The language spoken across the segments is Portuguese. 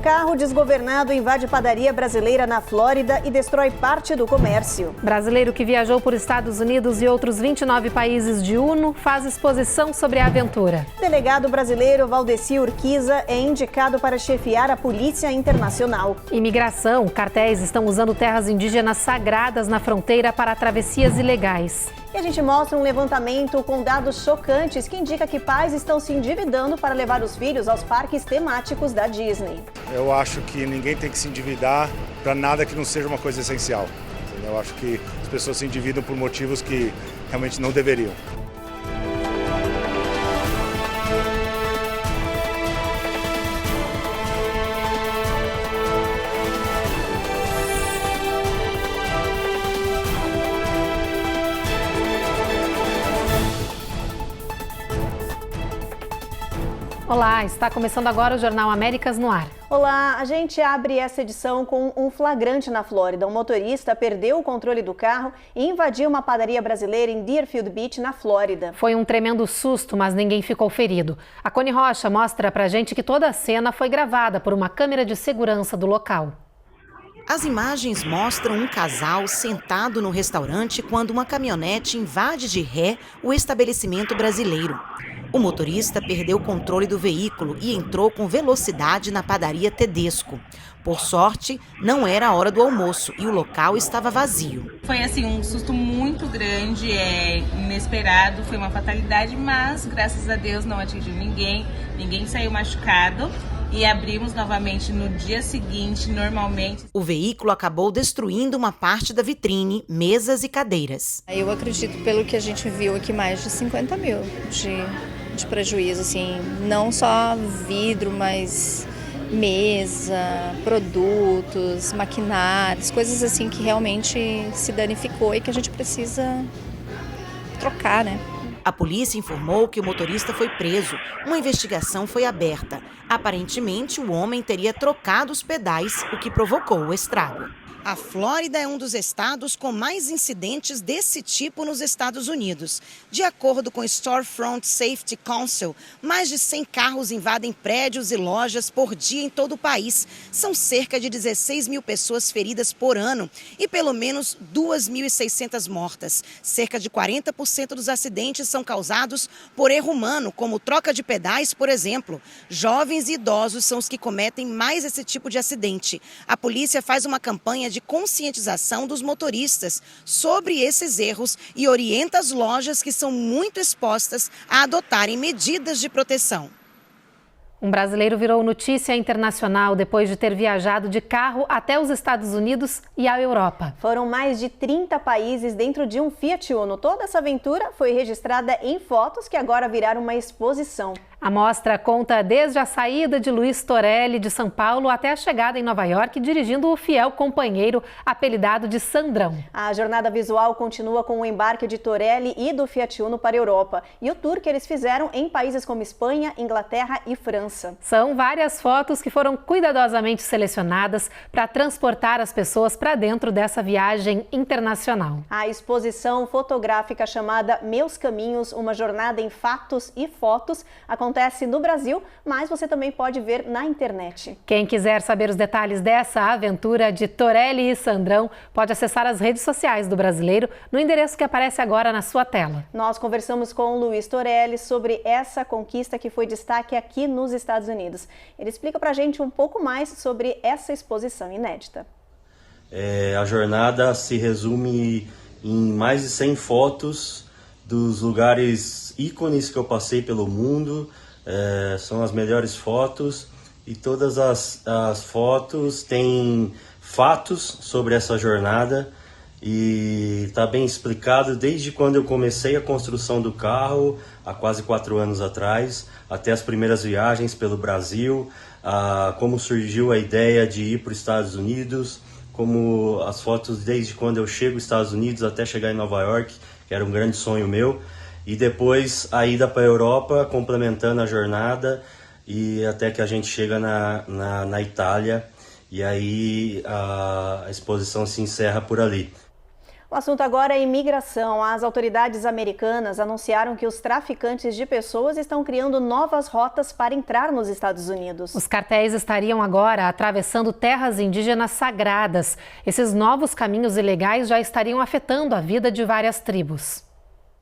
Carro desgovernado invade padaria brasileira na Flórida e destrói parte do comércio. Brasileiro que viajou por Estados Unidos e outros 29 países de UNO faz exposição sobre a aventura. Delegado brasileiro Valdeci Urquiza é indicado para chefiar a Polícia Internacional. Imigração. Cartéis estão usando terras indígenas sagradas na fronteira para travessias ilegais. E a gente mostra um levantamento com dados chocantes que indica que pais estão se endividando para levar os filhos aos parques temáticos da Disney. Eu acho que ninguém tem que se endividar para nada que não seja uma coisa essencial. Eu acho que as pessoas se endividam por motivos que realmente não deveriam. Olá, está começando agora o Jornal Américas no ar. Olá, a gente abre essa edição com um flagrante na Flórida. Um motorista perdeu o controle do carro e invadiu uma padaria brasileira em Deerfield Beach, na Flórida. Foi um tremendo susto, mas ninguém ficou ferido. A Cone Rocha mostra pra gente que toda a cena foi gravada por uma câmera de segurança do local. As imagens mostram um casal sentado no restaurante quando uma caminhonete invade de ré o estabelecimento brasileiro. O motorista perdeu o controle do veículo e entrou com velocidade na padaria Tedesco. Por sorte, não era a hora do almoço e o local estava vazio. Foi assim um susto muito grande, inesperado, foi uma fatalidade, mas graças a Deus não atingiu ninguém saiu machucado. E abrimos novamente no dia seguinte, normalmente. O veículo acabou destruindo uma parte da vitrine, mesas e cadeiras. Eu acredito, pelo que a gente viu aqui, mais de 50 mil de prejuízo, assim, não só vidro, mas mesa, produtos, maquinários, coisas assim que realmente se danificou e que a gente precisa trocar, né? A polícia informou que o motorista foi preso. Uma investigação foi aberta. Aparentemente, o homem teria trocado os pedais, o que provocou o estrago. A Flórida é um dos estados com mais incidentes desse tipo nos Estados Unidos. De acordo com o Storefront Safety Council, mais de 100 carros invadem prédios e lojas por dia em todo o país. São cerca de 16 mil pessoas feridas por ano e pelo menos 2.600 mortas. Cerca de 40% dos acidentes são causados por erro humano, como troca de pedais, por exemplo. Jovens e idosos são os que cometem mais esse tipo de acidente. A polícia faz uma campanha de conscientização dos motoristas sobre esses erros e orienta as lojas que são muito expostas a adotarem medidas de proteção. Um brasileiro virou notícia internacional depois de ter viajado de carro até os Estados Unidos e a Europa. Foram mais de 30 países dentro de um Fiat Uno. Toda essa aventura foi registrada em fotos que agora viraram uma exposição. A mostra conta desde a saída de Luiz Torelli de São Paulo até a chegada em Nova York, dirigindo o fiel companheiro apelidado de Sandrão. A jornada visual continua com o embarque de Torelli e do Fiat Uno para a Europa e o tour que eles fizeram em países como Espanha, Inglaterra e França. São várias fotos que foram cuidadosamente selecionadas para transportar as pessoas para dentro dessa viagem internacional. A exposição fotográfica chamada Meus Caminhos, uma jornada em fatos e fotos, acontece no Brasil, mas você também pode ver na internet. Quem quiser saber os detalhes dessa aventura de Torelli e Sandrão, pode acessar as redes sociais do brasileiro no endereço que aparece agora na sua tela. Nós conversamos com o Luiz Torelli sobre essa conquista que foi destaque aqui nos Estados Unidos. Ele explica pra gente um pouco mais sobre essa exposição inédita. A jornada se resume em mais de 100 fotos dos lugares ícones que eu passei pelo mundo. São as melhores fotos e todas as fotos têm fatos sobre essa jornada e está bem explicado desde quando eu comecei a construção do carro, há quase 4 anos atrás, até as primeiras viagens pelo Brasil, como surgiu a ideia de ir para os Estados Unidos, como as fotos desde quando eu chego aos Estados Unidos até chegar em Nova York, que era um grande sonho meu. E depois a ida para a Europa, complementando a jornada, e até que a gente chega na Itália, e aí a exposição se encerra por ali. O assunto agora é imigração. As autoridades americanas anunciaram que os traficantes de pessoas estão criando novas rotas para entrar nos Estados Unidos. Os cartéis estariam agora atravessando terras indígenas sagradas. Esses novos caminhos ilegais já estariam afetando a vida de várias tribos.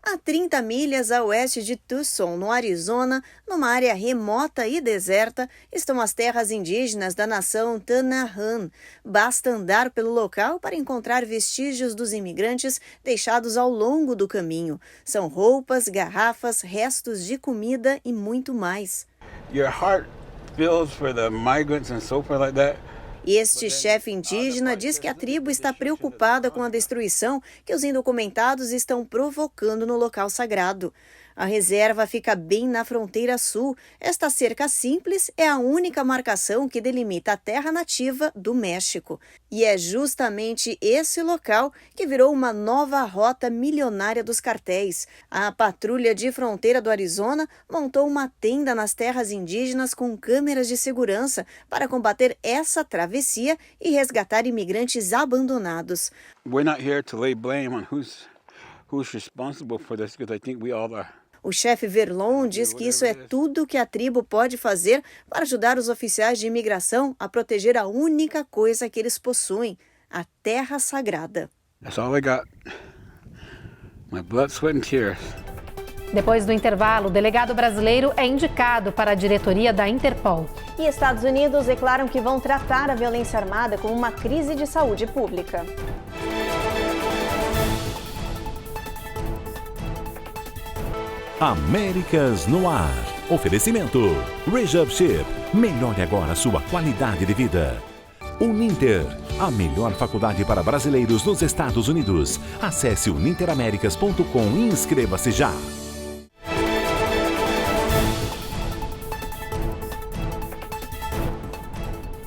A 30 milhas a oeste de Tucson, no Arizona, numa área remota e deserta, estão as terras indígenas da nação Tanahan. Basta andar pelo local para encontrar vestígios dos imigrantes deixados ao longo do caminho. São roupas, garrafas, restos de comida e muito mais. Your heart feels for the migrants and so forth like that. Este chefe indígena diz que a tribo está preocupada com a destruição que os indocumentados estão provocando no local sagrado. A reserva fica bem na fronteira sul. Esta cerca simples é a única marcação que delimita a terra nativa do México. E é justamente esse local que virou uma nova rota milionária dos cartéis. A patrulha de fronteira do Arizona montou uma tenda nas terras indígenas com câmeras de segurança para combater essa travessia e resgatar imigrantes abandonados. We're not here to lay blame on who's responsible for this, because I think we all are. O chefe Verlon diz que isso é tudo que a tribo pode fazer para ajudar os oficiais de imigração a proteger a única coisa que eles possuem, a terra sagrada. That's all I got. My blood, sweat and tears. Depois do intervalo, o delegado brasileiro é indicado para a diretoria da Interpol. E Estados Unidos declaram que vão tratar a violência armada como uma crise de saúde pública. Américas no ar. Oferecimento. Rejab Chip. Melhore agora sua qualidade de vida. Uninter. A melhor faculdade para brasileiros nos Estados Unidos. Acesse uninteraméricas.com e inscreva-se já.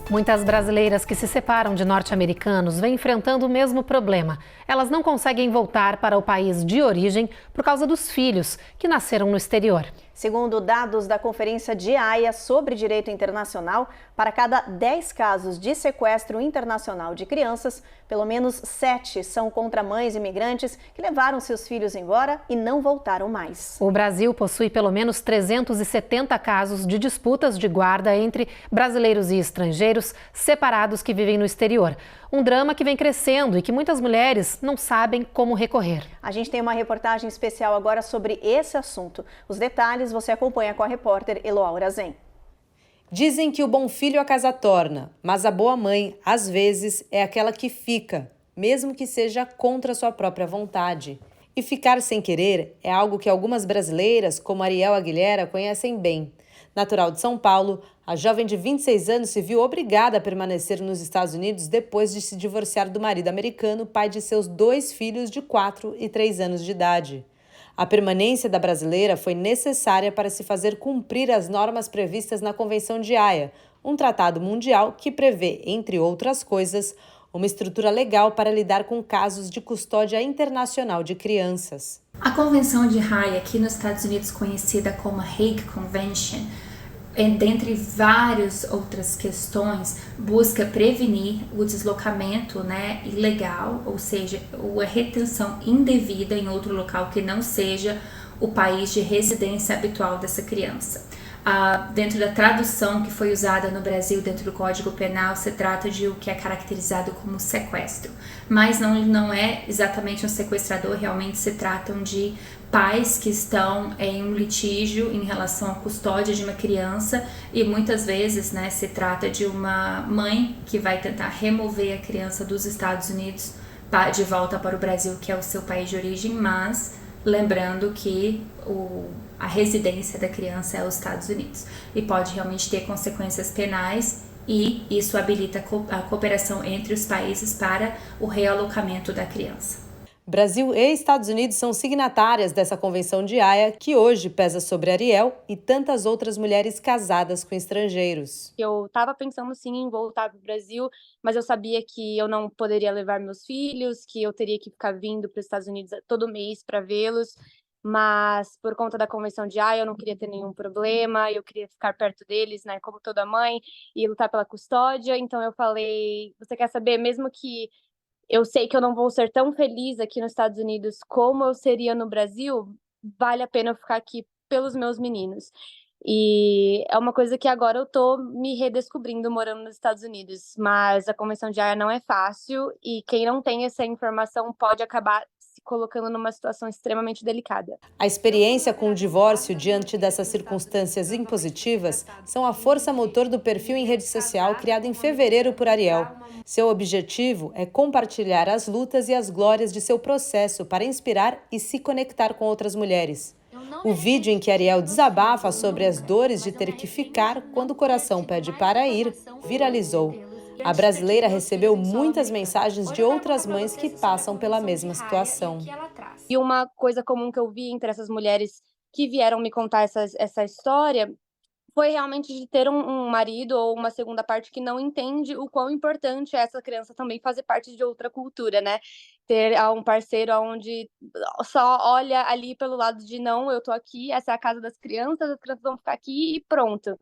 Muitas brasileiras que se separam de norte-americanos vêm enfrentando o mesmo problema. Elas não conseguem voltar para o país de origem por causa dos filhos que nasceram no exterior. Segundo dados da Conferência de Haia sobre Direito Internacional, para cada 10 casos de sequestro internacional de crianças, pelo menos 7 são contra mães imigrantes que levaram seus filhos embora e não voltaram mais. O Brasil possui pelo menos 370 casos de disputas de guarda entre brasileiros e estrangeiros separados que vivem no exterior. Um drama que vem crescendo e que muitas mulheres não sabem como recorrer. A gente tem uma reportagem especial agora sobre esse assunto. Os detalhes você acompanha com a repórter Eloá Urazen. Dizem que o bom filho a casa torna, mas a boa mãe, às vezes, é aquela que fica, mesmo que seja contra sua própria vontade. E ficar sem querer é algo que algumas brasileiras, como Ariel Aguilera, conhecem bem. Natural de São Paulo, a jovem de 26 anos se viu obrigada a permanecer nos Estados Unidos depois de se divorciar do marido americano, pai de seus 2 filhos de 4 e 3 anos de idade. A permanência da brasileira foi necessária para se fazer cumprir as normas previstas na Convenção de Haia, um tratado mundial que prevê, entre outras coisas, uma estrutura legal para lidar com casos de custódia internacional de crianças. A Convenção de Haia, aqui nos Estados Unidos conhecida como Hague Convention, dentre várias outras questões, busca prevenir o deslocamento ilegal, ou seja, a retenção indevida em outro local que não seja o país de residência habitual dessa criança. Dentro da tradução que foi usada no Brasil dentro do Código Penal, se trata de o que é caracterizado como sequestro. Mas não é exatamente um sequestrador, realmente se tratam de pais que estão em um litígio em relação à custódia de uma criança e muitas vezes se trata de uma mãe que vai tentar remover a criança dos Estados Unidos de volta para o Brasil, que é o seu país de origem, mas lembrando que a residência da criança é os Estados Unidos e pode realmente ter consequências penais e isso habilita a cooperação entre os países para o realocamento da criança. Brasil e Estados Unidos são signatárias dessa Convenção de Haia, que hoje pesa sobre Ariel e tantas outras mulheres casadas com estrangeiros. Eu estava pensando sim em voltar para o Brasil, mas eu sabia que eu não poderia levar meus filhos, que eu teria que ficar vindo para os Estados Unidos todo mês para vê-los. Mas por conta da Convenção de Haia eu não queria ter nenhum problema, eu queria ficar perto deles, como toda mãe, e lutar pela custódia. Então eu falei, você quer saber, mesmo que eu sei que eu não vou ser tão feliz aqui nos Estados Unidos como eu seria no Brasil, vale a pena eu ficar aqui pelos meus meninos. E é uma coisa que agora eu tô me redescobrindo morando nos Estados Unidos, mas a Convenção de Haia não é fácil e quem não tem essa informação pode acabar se colocando numa situação extremamente delicada. A experiência com o divórcio diante dessas circunstâncias impositivas são a força motor do perfil em rede social criado em fevereiro por Ariel. Seu objetivo é compartilhar as lutas e as glórias de seu processo para inspirar e se conectar com outras mulheres. O vídeo em que Ariel desabafa sobre as dores de ter que ficar quando o coração pede para ir viralizou. A brasileira recebeu muitas mensagens de outras mães que passam pela mesma situação. E uma coisa comum que eu vi entre essas mulheres que vieram me contar essa história foi realmente de ter um marido ou uma segunda parte que não entende o quão importante é essa criança também fazer parte de outra cultura, né? Ter um parceiro onde só olha ali pelo lado de não, eu tô aqui, essa é a casa das crianças, as crianças vão ficar aqui e pronto.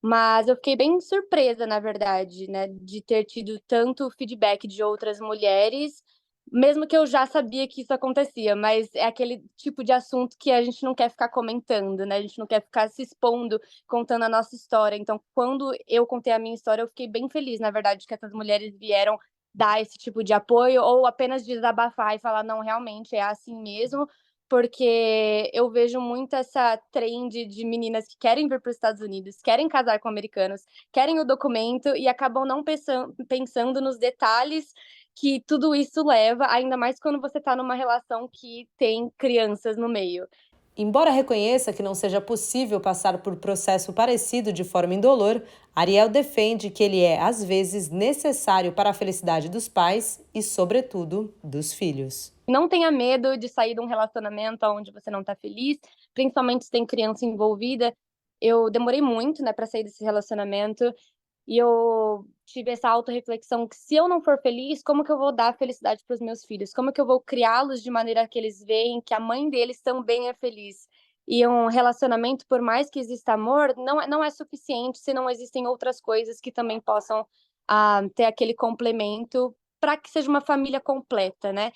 Mas eu fiquei bem surpresa, na verdade, né, de ter tido tanto feedback de outras mulheres, mesmo que eu já sabia que isso acontecia, mas é aquele tipo de assunto que a gente não quer ficar comentando, né, a gente não quer ficar se expondo, contando a nossa história. Então, quando eu contei a minha história, eu fiquei bem feliz, na verdade, que essas mulheres vieram dar esse tipo de apoio ou apenas desabafar e falar: "Não, realmente é assim mesmo", porque eu vejo muito essa trend de meninas que querem vir para os Estados Unidos, querem casar com americanos, querem o documento e acabam não pensando nos detalhes que tudo isso leva, ainda mais quando você está numa relação que tem crianças no meio. Embora reconheça que não seja possível passar por processo parecido de forma indolor, Ariel defende que ele é, às vezes, necessário para a felicidade dos pais e, sobretudo, dos filhos. Não tenha medo de sair de um relacionamento onde você não está feliz, principalmente se tem criança envolvida. Eu demorei muito, né, para sair desse relacionamento e eu tive essa autorreflexão que se eu não for feliz, como que eu vou dar felicidade para os meus filhos? Como que eu vou criá-los de maneira que eles veem que a mãe deles também é feliz? E um relacionamento, por mais que exista amor, não é suficiente se não existem outras coisas que também possam ter aquele complemento para que seja uma família completa, né?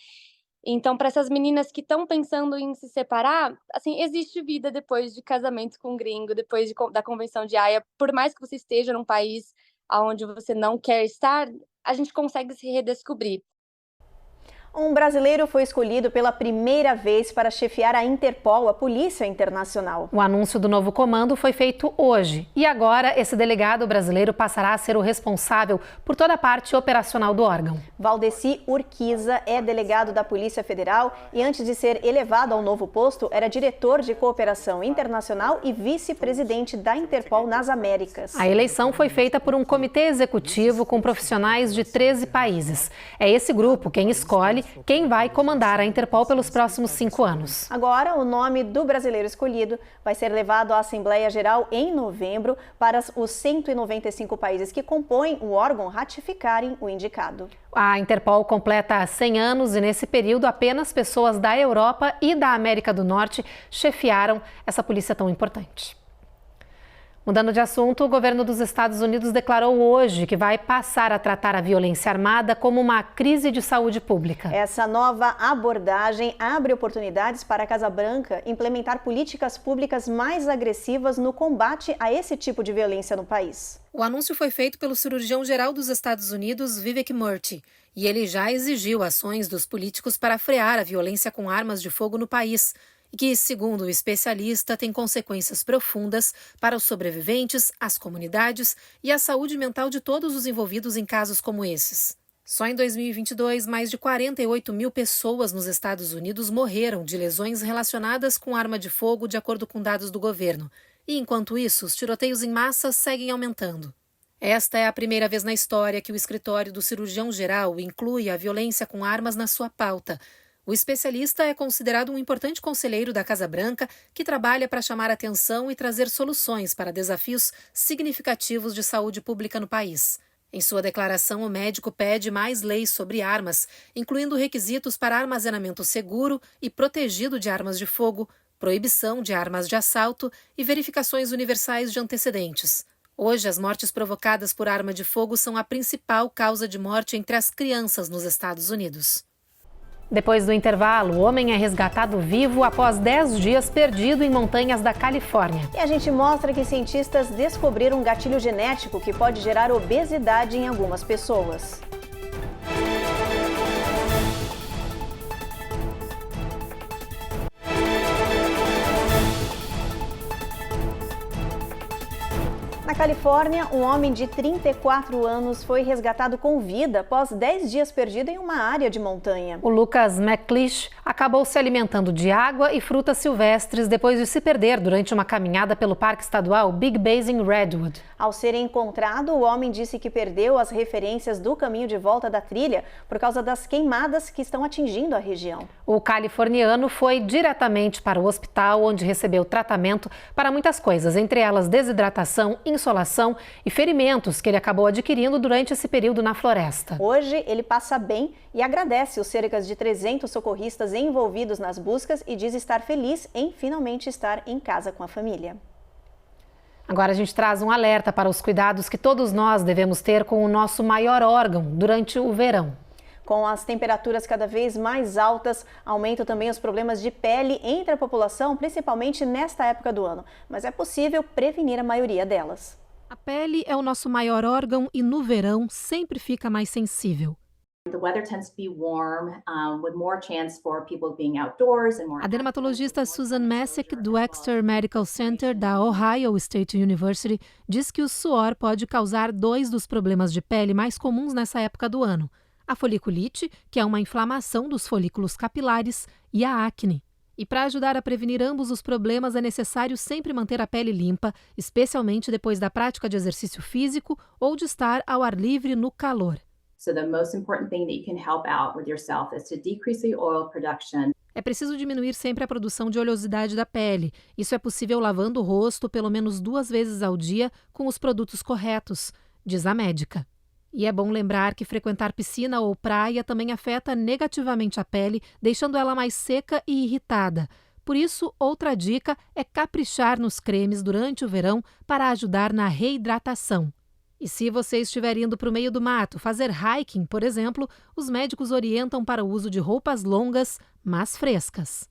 Então, para essas meninas que estão pensando em se separar, assim, existe vida depois de casamento com gringo, depois da Convenção de Haia. Por mais que você esteja num país onde você não quer estar, a gente consegue se redescobrir. Um brasileiro foi escolhido pela primeira vez para chefiar a Interpol, a Polícia Internacional. O anúncio do novo comando foi feito hoje. E agora, esse delegado brasileiro passará a ser o responsável por toda a parte operacional do órgão. Valdeci Urquiza é delegado da Polícia Federal e, antes de ser elevado ao novo posto, era diretor de cooperação internacional e vice-presidente da Interpol nas Américas. A eleição foi feita por um comitê executivo com profissionais de 13 países. É esse grupo quem escolhe quem vai comandar a Interpol pelos próximos 5 anos. Agora, o nome do brasileiro escolhido vai ser levado à Assembleia Geral em novembro para os 195 países que compõem o órgão ratificarem o indicado. A Interpol completa 100 anos e, nesse período, apenas pessoas da Europa e da América do Norte chefiaram essa polícia tão importante. Mudando de assunto, o governo dos Estados Unidos declarou hoje que vai passar a tratar a violência armada como uma crise de saúde pública. Essa nova abordagem abre oportunidades para a Casa Branca implementar políticas públicas mais agressivas no combate a esse tipo de violência no país. O anúncio foi feito pelo cirurgião-geral dos Estados Unidos, Vivek Murthy, e ele já exigiu ações dos políticos para frear a violência com armas de fogo no país, e que, segundo o especialista, tem consequências profundas para os sobreviventes, as comunidades e a saúde mental de todos os envolvidos em casos como esses. Só em 2022, mais de 48 mil pessoas nos Estados Unidos morreram de lesões relacionadas com arma de fogo, de acordo com dados do governo. E, enquanto isso, os tiroteios em massa seguem aumentando. Esta é a primeira vez na história que o escritório do cirurgião-geral inclui a violência com armas na sua pauta. O especialista é considerado um importante conselheiro da Casa Branca que trabalha para chamar atenção e trazer soluções para desafios significativos de saúde pública no país. Em sua declaração, o médico pede mais leis sobre armas, incluindo requisitos para armazenamento seguro e protegido de armas de fogo, proibição de armas de assalto e verificações universais de antecedentes. Hoje, as mortes provocadas por arma de fogo são a principal causa de morte entre as crianças nos Estados Unidos. Depois do intervalo, o homem é resgatado vivo após 10 dias perdido em montanhas da Califórnia. E a gente mostra que cientistas descobriram um gatilho genético que pode gerar obesidade em algumas pessoas. Na Califórnia, um homem de 34 anos foi resgatado com vida após 10 dias perdido em uma área de montanha. O Lucas McClish acabou se alimentando de água e frutas silvestres depois de se perder durante uma caminhada pelo Parque Estadual Big Basin Redwood. Ao ser encontrado, o homem disse que perdeu as referências do caminho de volta da trilha por causa das queimadas que estão atingindo a região. O californiano foi diretamente para o hospital, onde recebeu tratamento para muitas coisas, entre elas desidratação, insolação e ferimentos que ele acabou adquirindo durante esse período na floresta. Hoje, ele passa bem e agradece os cerca de 300 socorristas envolvidos nas buscas e diz estar feliz em finalmente estar em casa com a família. Agora a gente traz um alerta para os cuidados que todos nós devemos ter com o nosso maior órgão durante o verão. Com as temperaturas cada vez mais altas, aumentam também os problemas de pele entre a população, principalmente nesta época do ano. Mas é possível prevenir a maioria delas. A pele é o nosso maior órgão e no verão sempre fica mais sensível. A dermatologista Susan Messick, do Exeter Medical Center da Ohio State University, diz que o suor pode causar 2 dos problemas de pele mais comuns nessa época do ano: a foliculite, que é uma inflamação dos folículos capilares, e a acne. E para ajudar a prevenir ambos os problemas, é necessário sempre manter a pele limpa, especialmente depois da prática de exercício físico ou de estar ao ar livre no calor. É preciso diminuir sempre a produção de oleosidade da pele. Isso é possível lavando o rosto pelo menos 2 vezes ao dia com os produtos corretos, diz a médica. E é bom lembrar que frequentar piscina ou praia também afeta negativamente a pele, deixando ela mais seca e irritada. Por isso, outra dica é caprichar nos cremes durante o verão para ajudar na reidratação. E se você estiver indo para o meio do mato fazer hiking, por exemplo, os médicos orientam para o uso de roupas longas, mas frescas.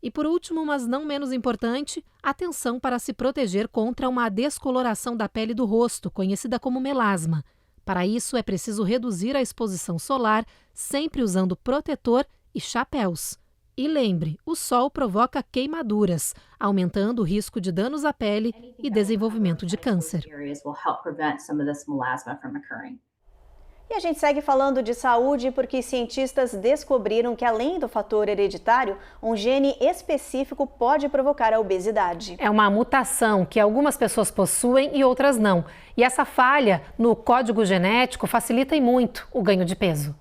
E por último, mas não menos importante, atenção para se proteger contra uma descoloração da pele do rosto, conhecida como melasma. Para isso, é preciso reduzir a exposição solar, sempre usando protetor e chapéus. E lembre, o sol provoca queimaduras, aumentando o risco de danos à pele e desenvolvimento de câncer. E a gente segue falando de saúde porque cientistas descobriram que, além do fator hereditário, um gene específico pode provocar a obesidade. É uma mutação que algumas pessoas possuem e outras não. E essa falha no código genético facilita e muito o ganho de peso.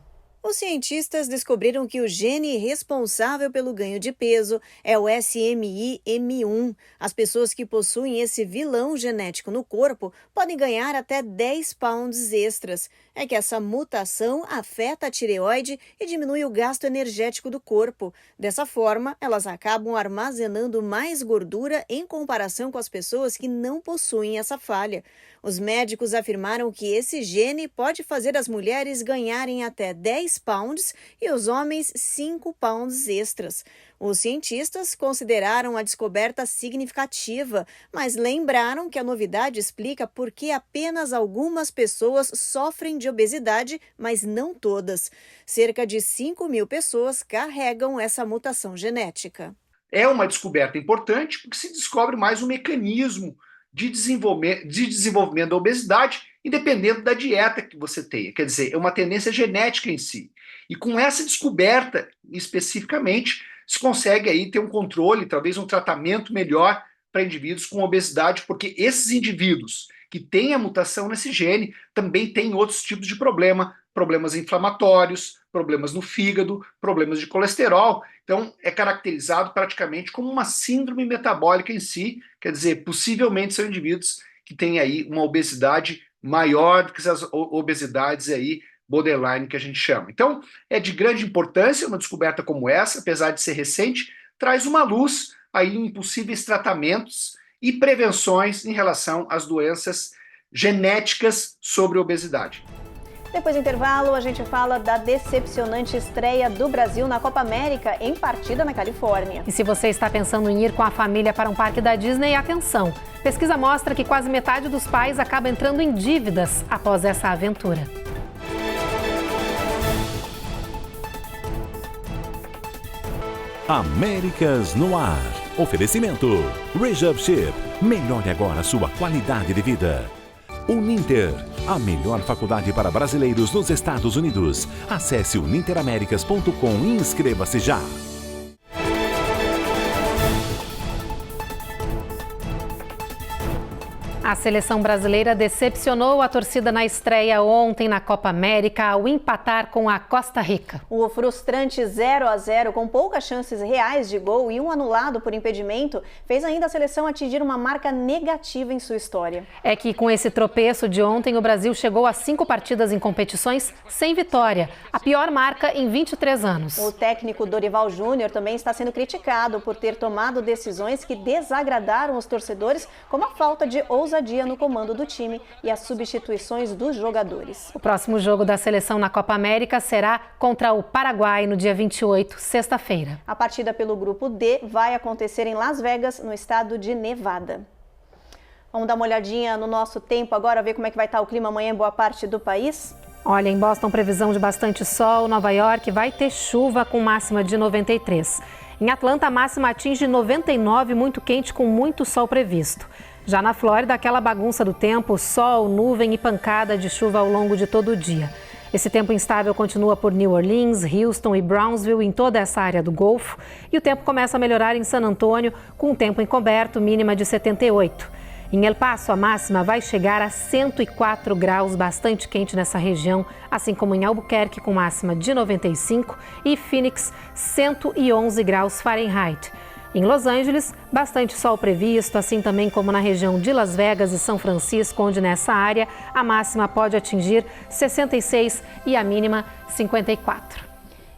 Os cientistas descobriram que o gene responsável pelo ganho de peso é o SMI-M1. As pessoas que possuem esse vilão genético no corpo podem ganhar até 10 pounds extras. É que essa mutação afeta a tireoide e diminui o gasto energético do corpo. Dessa forma, elas acabam armazenando mais gordura em comparação com as pessoas que não possuem essa falha. Os médicos afirmaram que esse gene pode fazer as mulheres ganharem até 10 pounds e os homens 5 pounds extras. Os cientistas consideraram a descoberta significativa, mas lembraram que a novidade explica por que apenas algumas pessoas sofrem de obesidade, mas não todas. Cerca de 5.000 pessoas carregam essa mutação genética. É uma descoberta importante porque se descobre mais um mecanismo de desenvolvimento da obesidade, independente da dieta que você tenha. Quer dizer, é uma tendência genética em si. E com essa descoberta, especificamente, se consegue aí ter um controle, talvez um tratamento melhor para indivíduos com obesidade, porque esses indivíduos que têm a mutação nesse gene também têm outros tipos de problemas inflamatórios, problemas no fígado, problemas de colesterol. Então, é caracterizado praticamente como uma síndrome metabólica em si, quer dizer, possivelmente são indivíduos que têm aí uma obesidade maior do que essas obesidades aí borderline que a gente chama. Então, é de grande importância uma descoberta como essa, apesar de ser recente, traz uma luz aí em possíveis tratamentos e prevenções em relação às doenças genéticas sobre obesidade. Depois do intervalo, a gente fala da decepcionante estreia do Brasil na Copa América em partida na Califórnia. E se você está pensando em ir com a família para um parque da Disney, atenção! Pesquisa mostra que quase metade dos pais acaba entrando em dívidas após essa aventura. Américas no ar. Oferecimento. Rejab Ship. Melhore agora sua qualidade de vida. Uninter. A melhor faculdade para brasileiros nos Estados Unidos. Acesse uninteramericas.com e inscreva-se já. A seleção brasileira decepcionou a torcida na estreia ontem na Copa América ao empatar com a Costa Rica. O frustrante 0-0, com poucas chances reais de gol e um anulado por impedimento, fez ainda a seleção atingir uma marca negativa em sua história. É que com esse tropeço de ontem, o Brasil chegou a 5 partidas em competições sem vitória, a pior marca em 23 anos. O técnico Dorival Júnior também está sendo criticado por ter tomado decisões que desagradaram os torcedores, como a falta de ousadia no comando do time e as substituições dos jogadores. O próximo jogo da seleção na Copa América será contra o Paraguai no dia 28, sexta-feira. A partida pelo grupo D vai acontecer em Las Vegas, no estado de Nevada. Vamos dar uma olhadinha no nosso tempo agora, ver como é que vai estar o clima amanhã em boa parte do país? Olha, em Boston, previsão de bastante sol. Nova York vai ter chuva com máxima de 93. Em Atlanta, a máxima atinge 99, muito quente com muito sol previsto. Já na Flórida, aquela bagunça do tempo, sol, nuvem e pancada de chuva ao longo de todo o dia. Esse tempo instável continua por New Orleans, Houston e Brownsville, em toda essa área do Golfo. E o tempo começa a melhorar em San Antônio, com um tempo encoberto, mínima de 78. Em El Paso, a máxima vai chegar a 104 graus, bastante quente nessa região, assim como em Albuquerque, com máxima de 95, e Phoenix, 111 graus Fahrenheit. Em Los Angeles, bastante sol previsto, assim também como na região de Las Vegas e São Francisco, onde nessa área a máxima pode atingir 66 e a mínima 54.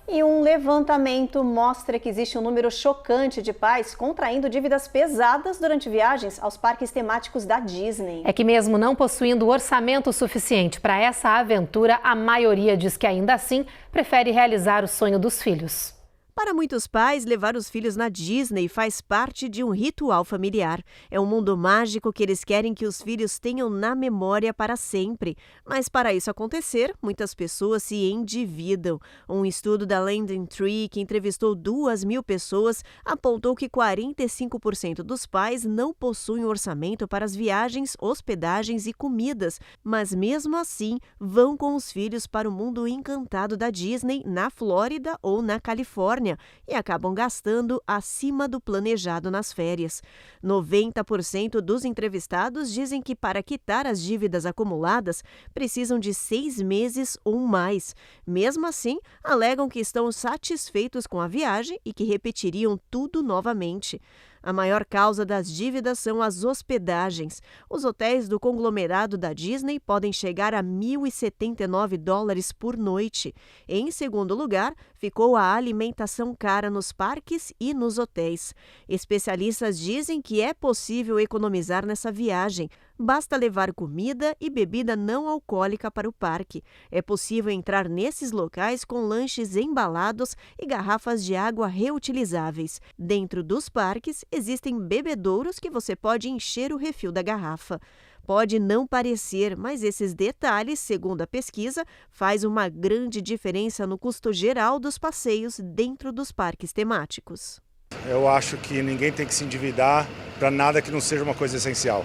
E um levantamento mostra que existe um número chocante de pais contraindo dívidas pesadas durante viagens aos parques temáticos da Disney. É que mesmo não possuindo orçamento suficiente para essa aventura, a maioria diz que ainda assim prefere realizar o sonho dos filhos. Para muitos pais, levar os filhos na Disney faz parte de um ritual familiar. É um mundo mágico que eles querem que os filhos tenham na memória para sempre. Mas para isso acontecer, muitas pessoas se endividam. Um estudo da Lending Tree, que entrevistou 2.000 pessoas, apontou que 45% dos pais não possuem orçamento para as viagens, hospedagens e comidas. Mas mesmo assim, vão com os filhos para o mundo encantado da Disney, na Flórida ou na Califórnia, e acabam gastando acima do planejado nas férias. 90% dos entrevistados dizem que para quitar as dívidas acumuladas precisam de 6 meses ou mais. Mesmo assim, alegam que estão satisfeitos com a viagem e que repetiriam tudo novamente. A maior causa das dívidas são as hospedagens. Os hotéis do conglomerado da Disney podem chegar a $1.079 por noite. Em segundo lugar, ficou a alimentação cara nos parques e nos hotéis. Especialistas dizem que é possível economizar nessa viagem. Basta levar comida e bebida não alcoólica para o parque. É possível entrar nesses locais com lanches embalados e garrafas de água reutilizáveis. Dentro dos parques, existem bebedouros que você pode encher o refil da garrafa. Pode não parecer, mas esses detalhes, segundo a pesquisa, faz uma grande diferença no custo geral dos passeios dentro dos parques temáticos. Eu acho que ninguém tem que se endividar para nada que não seja uma coisa essencial.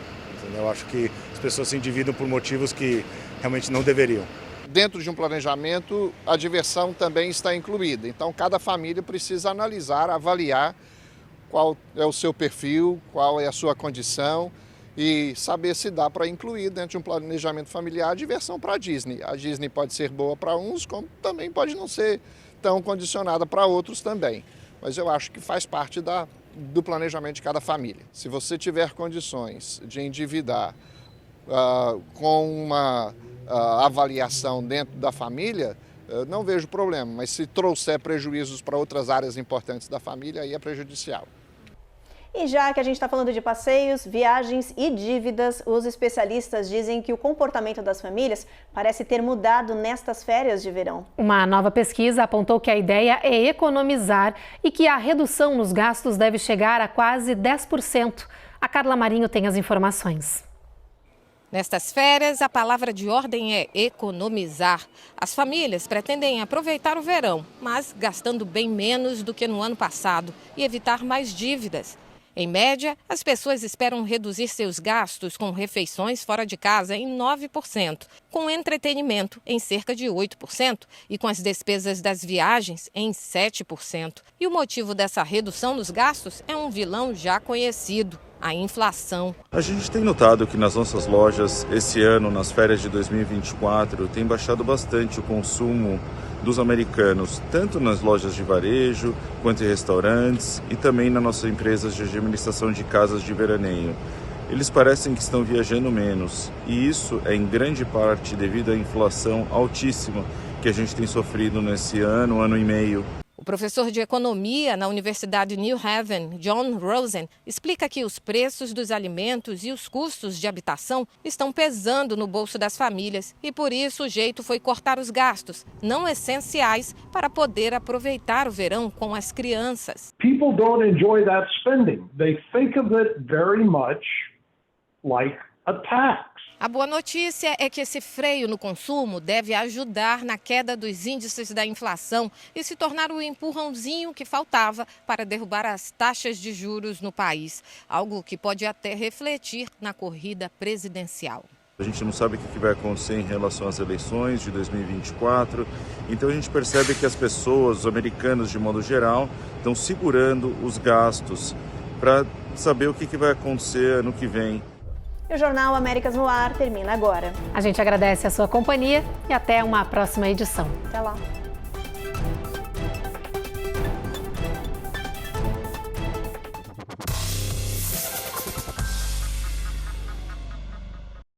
Eu acho que as pessoas se endividam por motivos que realmente não deveriam. Dentro de um planejamento, a diversão também está incluída. Então, cada família precisa analisar, avaliar qual é o seu perfil, qual é a sua condição e saber se dá para incluir dentro de um planejamento familiar a diversão para a Disney. A Disney pode ser boa para uns, como também pode não ser tão condicionada para outros também. Mas eu acho que faz parte do planejamento de cada família. Se você tiver condições de endividar com uma avaliação dentro da família, não vejo problema, mas se trouxer prejuízos para outras áreas importantes da família, aí é prejudicial. E já que a gente está falando de passeios, viagens e dívidas, os especialistas dizem que o comportamento das famílias parece ter mudado nestas férias de verão. Uma nova pesquisa apontou que a ideia é economizar e que a redução nos gastos deve chegar a quase 10%. A Carla Marinho tem as informações. Nestas férias, a palavra de ordem é economizar. As famílias pretendem aproveitar o verão, mas gastando bem menos do que no ano passado e evitar mais dívidas. Em média, as pessoas esperam reduzir seus gastos com refeições fora de casa em 9%, com entretenimento em cerca de 8% e com as despesas das viagens em 7%. E o motivo dessa redução nos gastos é um vilão já conhecido: a inflação. A gente tem notado que nas nossas lojas, esse ano, nas férias de 2024, tem baixado bastante o consumo dos americanos, tanto nas lojas de varejo, quanto em restaurantes e também nas nossas empresas de administração de casas de veraneio. Eles parecem que estão viajando menos, e isso é em grande parte devido à inflação altíssima que a gente tem sofrido nesse ano e meio. O professor de economia na Universidade New Haven, John Rosen, explica que os preços dos alimentos e os custos de habitação estão pesando no bolso das famílias e por isso o jeito foi cortar os gastos não essenciais para poder aproveitar o verão com as crianças. People don't enjoy that spending. They think of it very much like a tax. A boa notícia é que esse freio no consumo deve ajudar na queda dos índices da inflação e se tornar o empurrãozinho que faltava para derrubar as taxas de juros no país, algo que pode até refletir na corrida presidencial. A gente não sabe o que vai acontecer em relação às eleições de 2024, então a gente percebe que as pessoas, os americanos de modo geral, estão segurando os gastos para saber o que vai acontecer ano que vem. E o Jornal Américas no Ar termina agora. A gente agradece a sua companhia e até uma próxima edição. Até lá.